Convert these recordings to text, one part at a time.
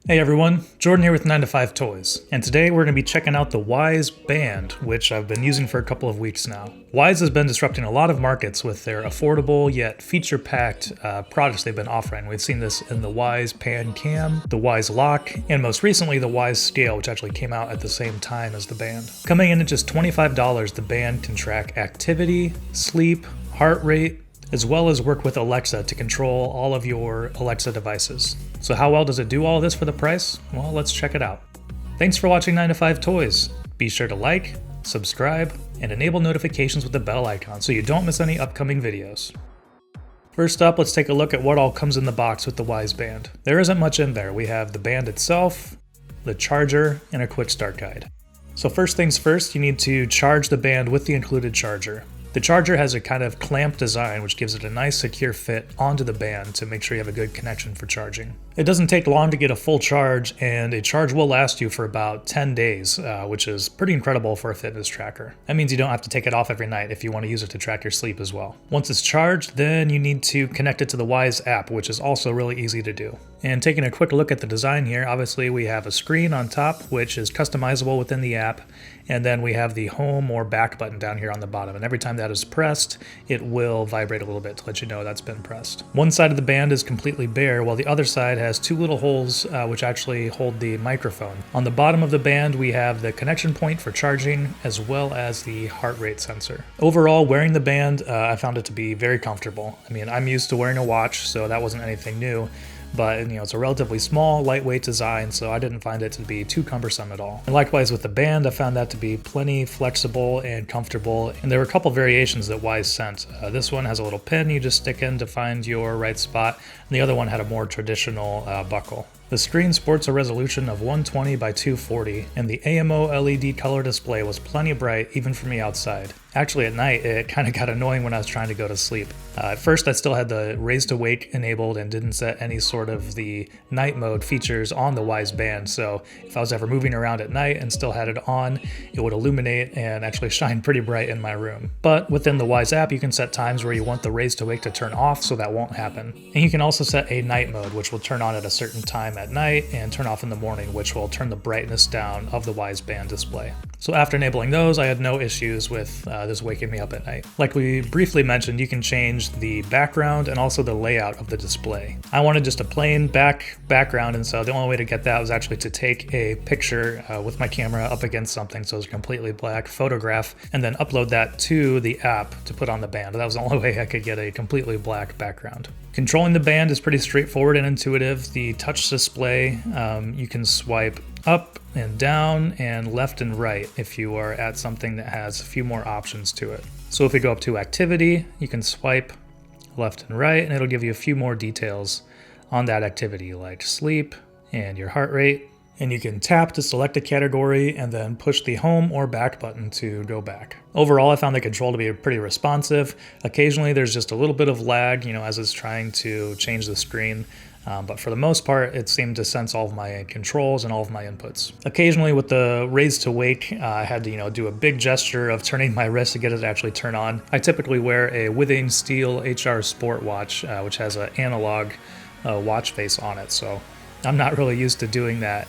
Hey everyone, Jordan here with 9 to 5 Toys, and today we're going to be checking out the Wyze Band, which I've been using for a couple of weeks now. Wyze has been disrupting a lot of markets with their affordable yet feature-packed products they've been offering. We've seen this in the Wyze Pan Cam, the Wyze Lock, and most recently the Wyze Scale, which actually came out at the same time as the band. Coming in at just $25, the band can track activity, sleep, heart rate, as well as work with Alexa to control all of your Alexa devices. So how well does it do all of this for the price? Well, let's check it out. Thanks for watching 9 to 5 Toys. Be sure to like, subscribe, and enable notifications with the bell icon so you don't miss any upcoming videos. First up, let's take a look at what all comes in the box with the Wyze Band. There isn't much in there. We have the band itself, the charger, and a quick start guide. So first things first, you need to charge the band with the included charger. The charger has a kind of clamp design which gives it a nice secure fit onto the band to make sure you have a good connection for charging. It doesn't take long to get a full charge, and a charge will last you for about 10 days, which is pretty incredible for a fitness tracker. That means you don't have to take it off every night if you want to use it to track your sleep as well. Once it's charged, then you need to connect it to the Wyze app, which is also really easy to do. And taking a quick look at the design here, obviously we have a screen on top which is customizable within the app, and then we have the home or back button down here on the bottom, and every time that is pressed it will vibrate a little bit to let you know that's been pressed. One side of the band is completely bare while the other side has two little holes which actually hold the microphone. On the bottom of the band we have the connection point for charging as well as the heart rate sensor. Overall, wearing the band I found it to be very comfortable. I mean, I'm used to wearing a watch, so that wasn't anything new. But it's a relatively small, lightweight design, so I didn't find it to be too cumbersome at all. And likewise with the band, I found that to be plenty flexible and comfortable, and there were a couple variations that Wyze sent. This one has a little pin you just stick in to find your right spot, and the other one had a more traditional buckle. The screen sports a resolution of 120 by 240, and the AMO LED color display was plenty bright even for me outside. Actually, at night, it kind of got annoying when I was trying to go to sleep. At first, I still had the Raise to Wake enabled and didn't set any sort of the night mode features on the Wyze Band, so if I was ever moving around at night and still had it on, it would illuminate and actually shine pretty bright in my room. But within the Wyze app, you can set times where you want the Raise to Wake to turn off, so that won't happen. And you can also set a night mode, which will turn on at a certain time at night and turn off in the morning, which will turn the brightness down of the Wyze Band display. So after enabling those, I had no issues with this waking me up at night. Like we briefly mentioned, you can change the background and also the layout of the display. I wanted just a plain background, and so the only way to get that was actually to take a picture with my camera up against something so it was a completely black photograph, and then upload that to the app to put on the band. That was the only way I could get a completely black background. Controlling the band is pretty straightforward and intuitive. The touch display, you can swipe up and down and left and right if you are at something that has a few more options to it. So if we go up to activity, you can swipe left and right and it'll give you a few more details on that activity, like sleep and your heart rate. And you can tap to select a category and then push the home or back button to go back. Overall, I found the control to be pretty responsive. Occasionally there's just a little bit of lag, as it's trying to change the screen. But for the most part, it seemed to sense all of my controls and all of my inputs. Occasionally with the Raise to Wake, I had to do a big gesture of turning my wrist to get it to actually turn on. I typically wear a Wyze Steel HR Sport watch, which has an analog watch face on it, so I'm not really used to doing that.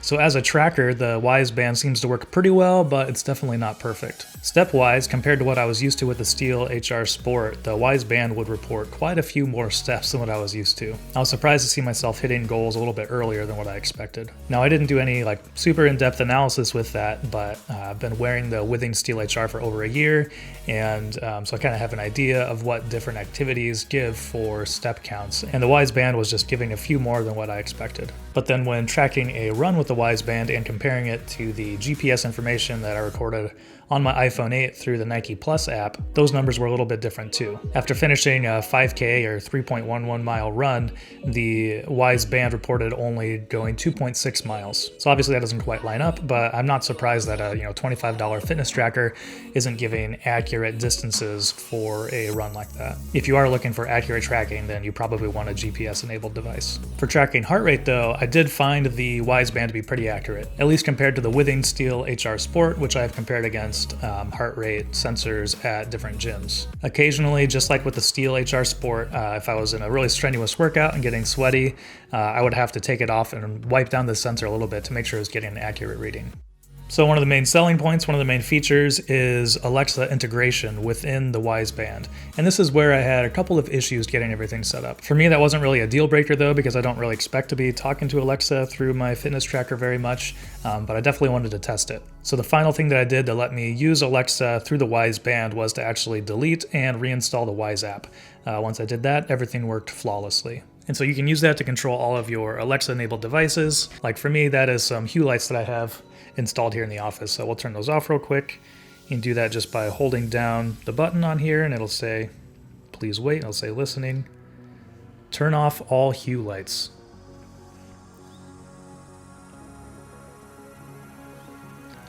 So as a tracker, the Wyze Band seems to work pretty well, but it's definitely not perfect. Step-wise, compared to what I was used to with the Steel HR Sport, the Wyze Band would report quite a few more steps than what I was used to. I was surprised to see myself hitting goals a little bit earlier than what I expected. Now, I didn't do any super in-depth analysis with that, but I've been wearing the Wyze Steel HR for over a year, and so I kind of have an idea of what different activities give for step counts, and the Wyze Band was just giving a few more than what I expected. But then when tracking a run with the Wyze Band and comparing it to the GPS information that I recorded on my iPhone 8 through the Nike Plus app, those numbers were a little bit different too. After finishing a 5K or 3.11 mile run, the Wyze Band reported only going 2.6 miles. So obviously that doesn't quite line up, but I'm not surprised that a $25 fitness tracker isn't giving accurate distances for a run like that. If you are looking for accurate tracking, then you probably want a GPS enabled device. For tracking heart rate though, I did find the Wyze Band to be pretty accurate, at least compared to the Wyze Steel HR Sport, which I have compared against adjust heart rate sensors at different gyms. Occasionally, just like with the Steel HR Sport, if I was in a really strenuous workout and getting sweaty, I would have to take it off and wipe down the sensor a little bit to make sure it was getting an accurate reading. So one of the main selling points, one of the main features is Alexa integration within the Wyze Band. And this is where I had a couple of issues getting everything set up. For me, that wasn't really a deal breaker though, because I don't really expect to be talking to Alexa through my fitness tracker very much, but I definitely wanted to test it. So the final thing that I did to let me use Alexa through the Wyze Band was to actually delete and reinstall the Wyze app. Once I did that, everything worked flawlessly. And so you can use that to control all of your Alexa-enabled devices. Like for me, that is some Hue lights that I have installed here in the office. So we'll turn those off real quick. You can do that just by holding down the button on here and it'll say, please wait. It'll say listening. Turn off all Hue lights.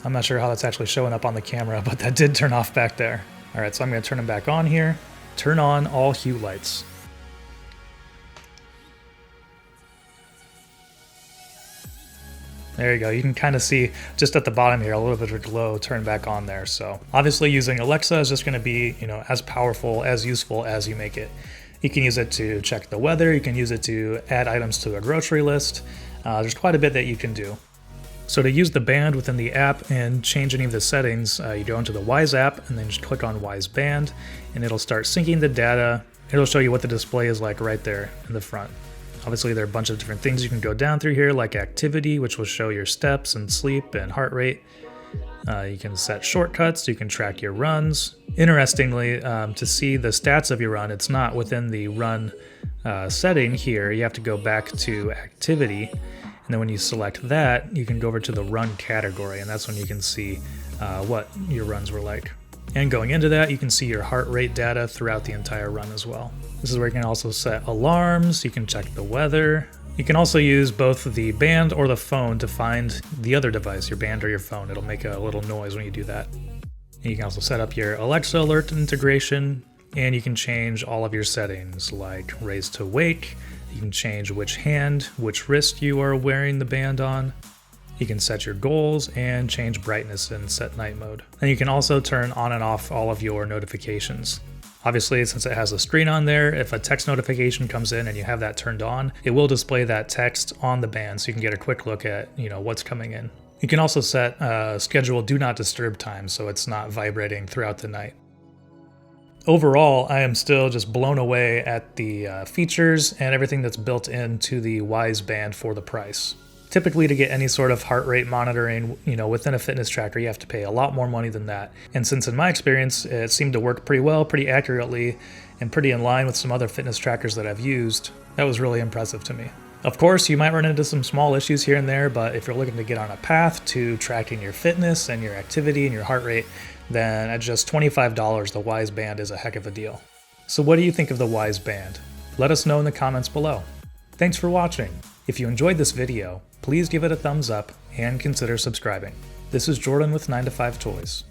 I'm not sure how that's actually showing up on the camera, but that did turn off back there. All right, so I'm gonna turn them back on here. Turn on all Hue lights. There you go. You can kind of see just at the bottom here, a little bit of a glow turn back on there. So obviously using Alexa is just going to be, as powerful, as useful as you make it. You can use it to check the weather. You can use it to add items to a grocery list. There's quite a bit that you can do. So to use the band within the app and change any of the settings, you go into the Wyze app and then just click on Wyze Band and it'll start syncing the data. It'll show you what the display is like right there in the front. Obviously, there are a bunch of different things you can go down through here, like activity, which will show your steps and sleep and heart rate. You can set shortcuts, you can track your runs. Interestingly, to see the stats of your run, it's not within the run setting here. You have to go back to activity. And then when you select that, you can go over to the run category, and that's when you can see what your runs were like. And going into that, you can see your heart rate data throughout the entire run as well. This is where you can also set alarms, you can check the weather. You can also use both the band or the phone to find the other device, your band or your phone. It'll make a little noise when you do that. And you can also set up your Alexa alert integration, and you can change all of your settings like raise to wake. You can change which hand, which wrist you are wearing the band on. You can set your goals and change brightness in set night mode. And you can also turn on and off all of your notifications. Obviously, since it has a screen on there, if a text notification comes in and you have that turned on, it will display that text on the band so you can get a quick look at what's coming in. You can also set schedule do not disturb time so it's not vibrating throughout the night. Overall, I am still just blown away at the features and everything that's built into the Wyze Band for the price. Typically, to get any sort of heart rate monitoring, within a fitness tracker, you have to pay a lot more money than that. And since in my experience, it seemed to work pretty well, pretty accurately, and pretty in line with some other fitness trackers that I've used, that was really impressive to me. Of course, you might run into some small issues here and there, but if you're looking to get on a path to tracking your fitness and your activity and your heart rate, then at just $25, the Wyze Band is a heck of a deal. So what do you think of the Wyze Band? Let us know in the comments below. Thanks for watching. If you enjoyed this video, please give it a thumbs up and consider subscribing. This is Jordan with 9to5 Toys.